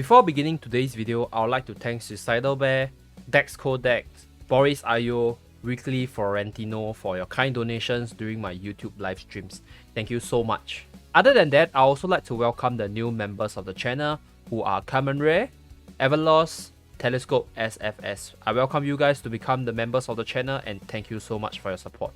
Before beginning today's video, I would like to thank Suicidal Bear, Dex Codex, Boris Ayo, Weekly Florentino for your kind donations during my YouTube live streams. Thank you so much. Other than that, I also like to welcome the new members of the channel who are Common Rare, Everlost, Telescope SFS. I welcome you guys to become the members of the channel and thank you so much for your support.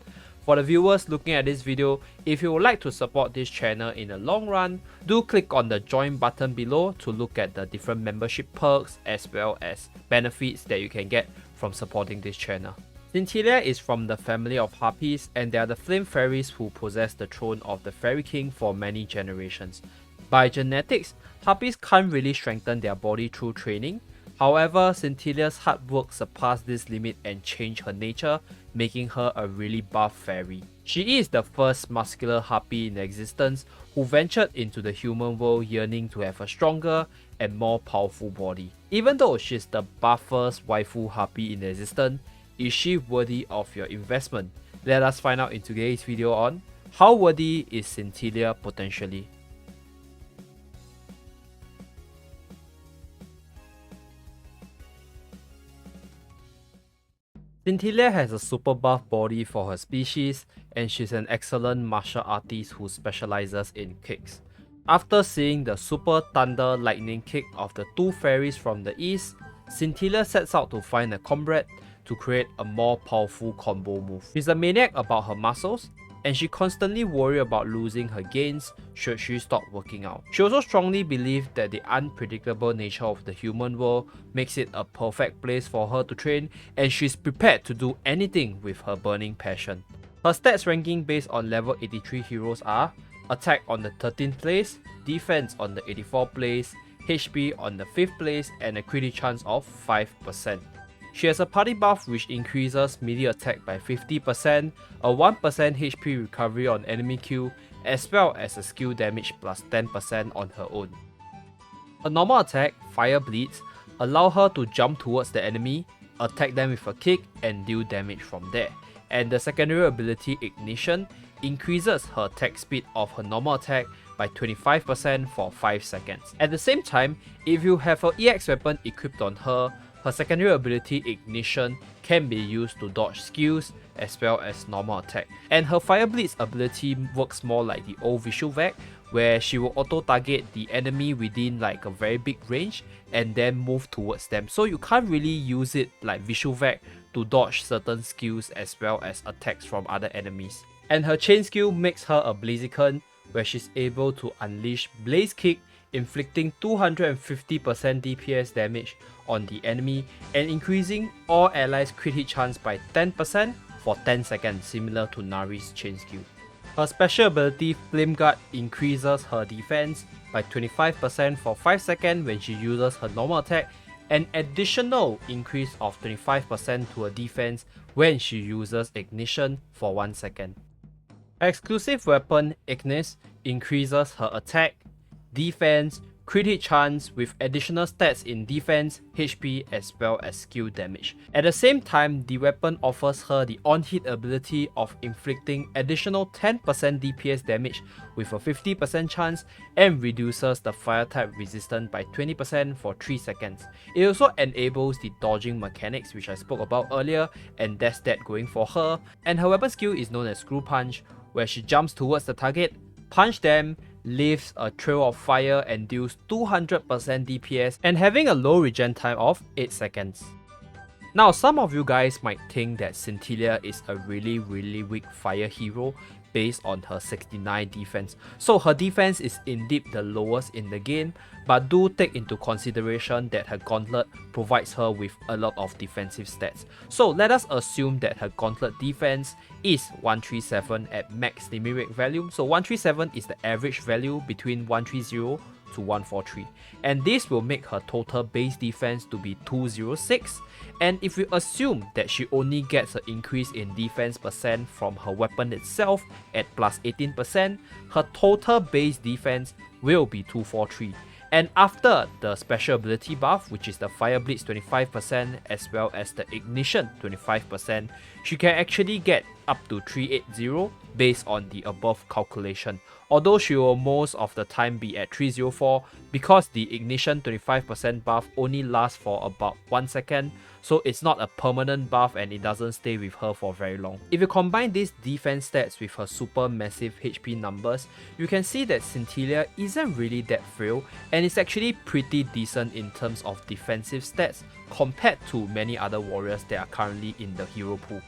For the viewers looking at this video, if you would like to support this channel in the long run, do click on the join button below to look at the different membership perks as well as benefits that you can get from supporting this channel. Scintillia is from the family of Harpies and they are the flame fairies who possess the throne of the fairy king for many generations. By genetics, Harpies can't really strengthen their body through training. However, Scintillia's hard work surpassed this limit and changed her nature, making her a really buff fairy. She is the first muscular harpy in existence who ventured into the human world yearning to have a stronger and more powerful body. Even though she's the buffest waifu harpy in existence, is she worthy of your investment? Let us find out in today's video on how worthy is Scintillia Potentially. Scintillia has a super buff body for her species and she's an excellent martial artist who specializes in kicks. After seeing the super thunder lightning kick of the two fairies from the east, Scintillia sets out to find a comrade to create a more powerful combo move. She's a maniac about her muscles and she constantly worries about losing her gains should she stop working out. She also strongly believes that the unpredictable nature of the human world makes it a perfect place for her to train and she's prepared to do anything with her burning passion. Her stats ranking based on level 83 heroes are attack on the 13th place, defense on the 84th place, HP on the 5th place and a crit chance of 5%. She has a party buff which increases melee attack by 50%, a 1% HP recovery on enemy kill, as well as a skill damage plus 10% on her own. A normal attack, Fire Blitz, allows her to jump towards the enemy, attack them with a kick and deal damage from there. And the secondary ability Ignition increases her attack speed of her normal attack by 25% for 5 seconds. At the same time, if you have an EX weapon equipped on her, her secondary ability Ignition can be used to dodge skills as well as normal attack. And her Fire Blitz ability works more like the old Visual Vac, where she will auto target the enemy within like a very big range and then move towards them. So you can't really use it like Visual Vac to dodge certain skills as well as attacks from other enemies. And her chain skill makes her a Blaziken, where she's able to unleash Blaze Kick, inflicting 250% DPS damage on the enemy and increasing all allies crit hit chance by 10% for 10 seconds, similar to Nari's chain skill. Her special ability Flame Guard increases her defense by 25% for 5 seconds when she uses her normal attack, an additional increase of 25% to her defense when she uses Ignition for 1 second. Her exclusive weapon Hotness increases her attack, defense, crit hit chance with additional stats in defense, HP as well as skill damage. At the same time, the weapon offers her the on-hit ability of inflicting additional 10% DPS damage with a 50% chance and reduces the fire type resistance by 20% for 3 seconds. It also enables the dodging mechanics which I spoke about earlier, and that's that going for her. And her weapon skill is known as Screw Punch, where she jumps towards the target, punch them, leaves a trail of fire and deals 200% DPS and having a low regen time of 8 seconds. Now some of you guys might think that Scintillia is a really weak fire hero based on her 69 defense. So her defense is indeed the lowest in the game, but do take into consideration that her gauntlet provides her with a lot of defensive stats. So let us assume that her gauntlet defense is 137 at max numeric value. So 137 is the average value between 130 to 143, and this will make her total base defense to be 206. And if we assume that she only gets an increase in defense percent from her weapon itself at plus 18%, her total base defense will be 243. And after the special ability buff, which is the Fire Blitz 25% as well as the Ignition 25%, she can actually get up to 380 based on the above calculation. Although she will most of the time be at 304 because the ignition 25% buff only lasts for about 1 second, so it's not a permanent buff and it doesn't stay with her for very long. If you combine these defense stats with her super massive HP numbers, you can see that Scintillia isn't really that frail and is actually pretty decent in terms of defensive stats compared to many other warriors that are currently in the hero pool.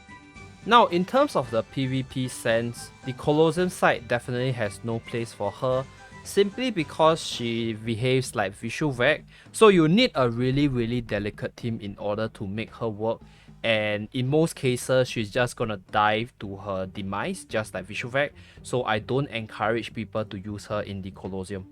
Now, in terms of the PvP sense, the Colosseum side definitely has no place for her, simply because she behaves like Vishuvek, so you need a really delicate team in order to make her work, and in most cases she's just gonna dive to her demise just like Vishuvek, so I don't encourage people to use her in the Colosseum.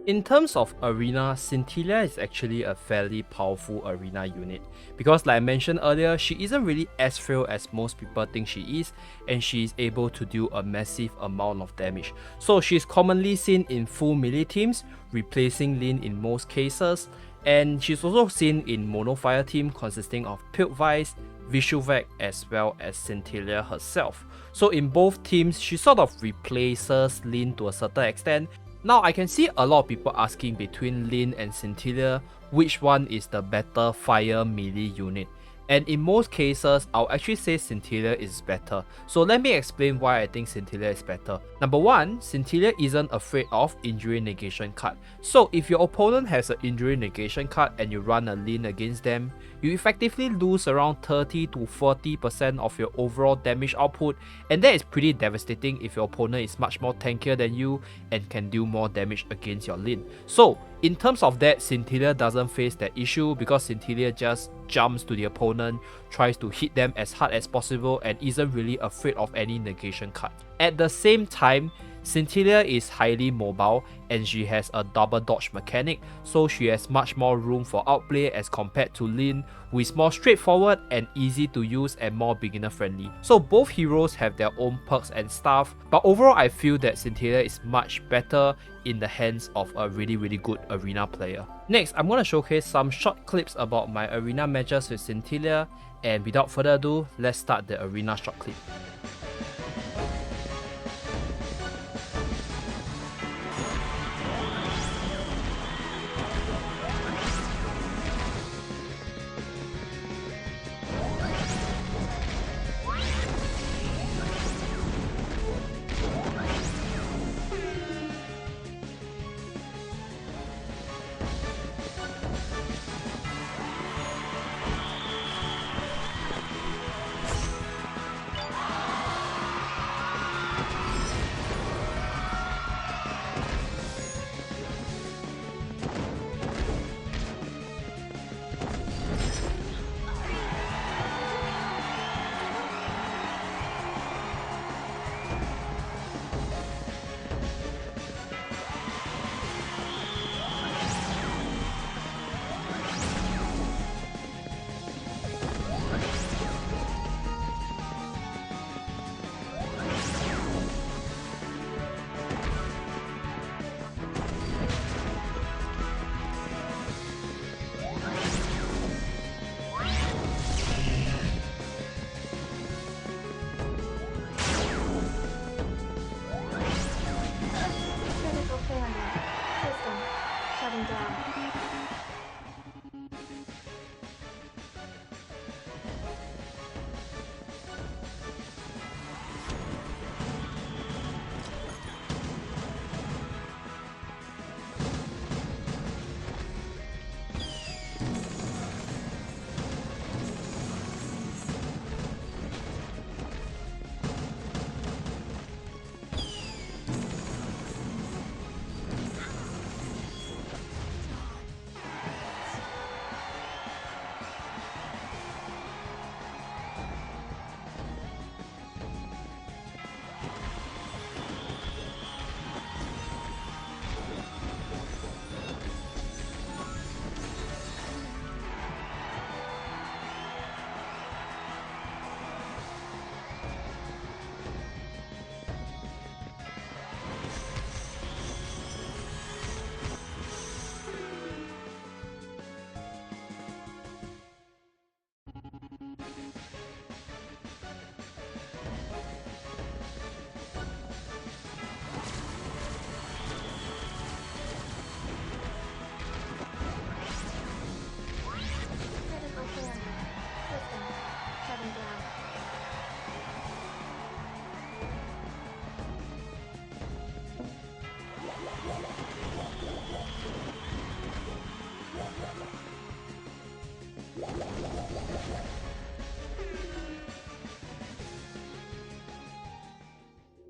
In terms of arena, Scintillia is actually a fairly powerful arena unit because, like I mentioned earlier, she isn't really as frail as most people think she is, and she is able to do a massive amount of damage. So she's commonly seen in full melee teams, replacing Lin in most cases, and she's also seen in mono fire team consisting of Piltvice, Vishuvek as well as Scintillia herself. So in both teams, she sort of replaces Lin to a certain extent. Now, I can see a lot of people asking between Lin and Scintillia which one is the better fire melee unit, and in most cases I'll actually say Scintillia is better. So let me explain why I think Scintillia is better. Number one, Scintillia isn't afraid of injury negation card. So if your opponent has an injury negation card and you run a Lin against them, you effectively lose around 30 to 40% of your overall damage output, and that is pretty devastating if your opponent is much more tankier than you and can do more damage against your Lin. So in terms of that, Scintillia doesn't face that issue because Scintillia just jumps to the opponent, tries to hit them as hard as possible, and isn't really afraid of any negation card. At the same time, Scintillia is highly mobile and she has a double dodge mechanic, so she has much more room for outplay as compared to Lin, who is more straightforward and easy to use and more beginner friendly. So both heroes have their own perks and stuff, but overall I feel that Scintillia is much better in the hands of a really good arena player. Next, I'm going to showcase some short clips about my arena matches with Scintillia, and without further ado, let's start the arena short clip.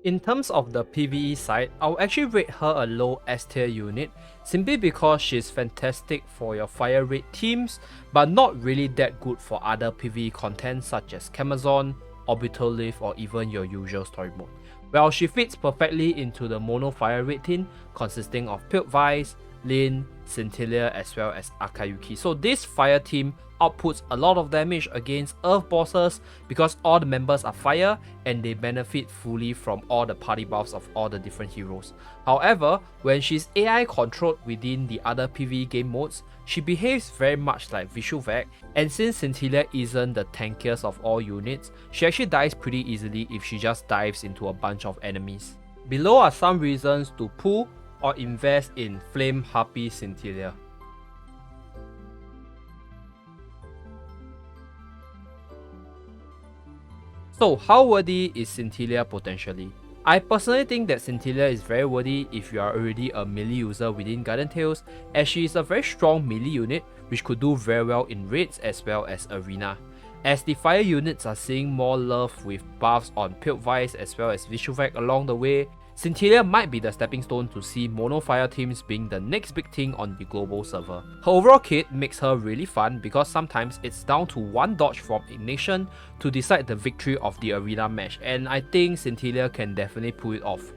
In terms of the PvE side, I'll actually rate her a low S tier unit simply because she's fantastic for your fire rate teams, but not really that good for other PvE content such as Camazon, Orbital Lift, or even your usual story mode. Well, she fits perfectly into the mono fire rate team consisting of Pilled Vice, Lin, Scintillia, as well as Akayuki. So this fire team outputs a lot of damage against earth bosses because all the members are fire and they benefit fully from all the party buffs of all the different heroes. However, when she's AI controlled within the other PvE game modes, she behaves very much like Vishuvek, and since Scintillia isn't the tankiest of all units, she actually dies pretty easily if she just dives into a bunch of enemies. Below are some reasons to pull or invest in Flame Harpies Scintillia. So how worthy is Scintillia Potentially? I personally think that Scintillia is very worthy if you are already a melee user within Garden Tales, as she is a very strong melee unit which could do very well in raids as well as arena. As the fire units are seeing more love with buffs on Pilled Vice as well as Vishuvek along the way, Scintillia might be the stepping stone to see mono fire teams being the next big thing on the global server. Her overall kit makes her really fun because sometimes it's down to one dodge from Ignition to decide the victory of the arena match, and I think Scintillia can definitely pull it off.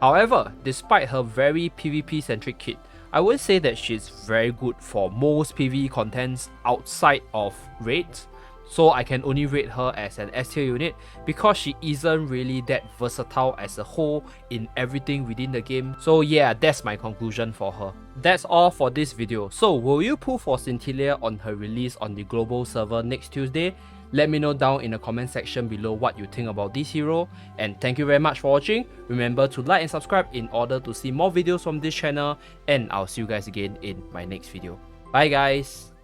However, despite her very PvP centric kit, I would say that she's very good for most PvE contents outside of raids. So I can only rate her as an S tier unit because she isn't really that versatile as a whole in everything within the game. So yeah, that's my conclusion for her. That's all for this video. So will you pull for Scintillia on her release on the global server next Tuesday? Let me know down in the comment section below what you think about this hero, and thank you very much for watching. Remember to like and subscribe in order to see more videos from this channel, and I'll see you guys again in my next video. Bye guys!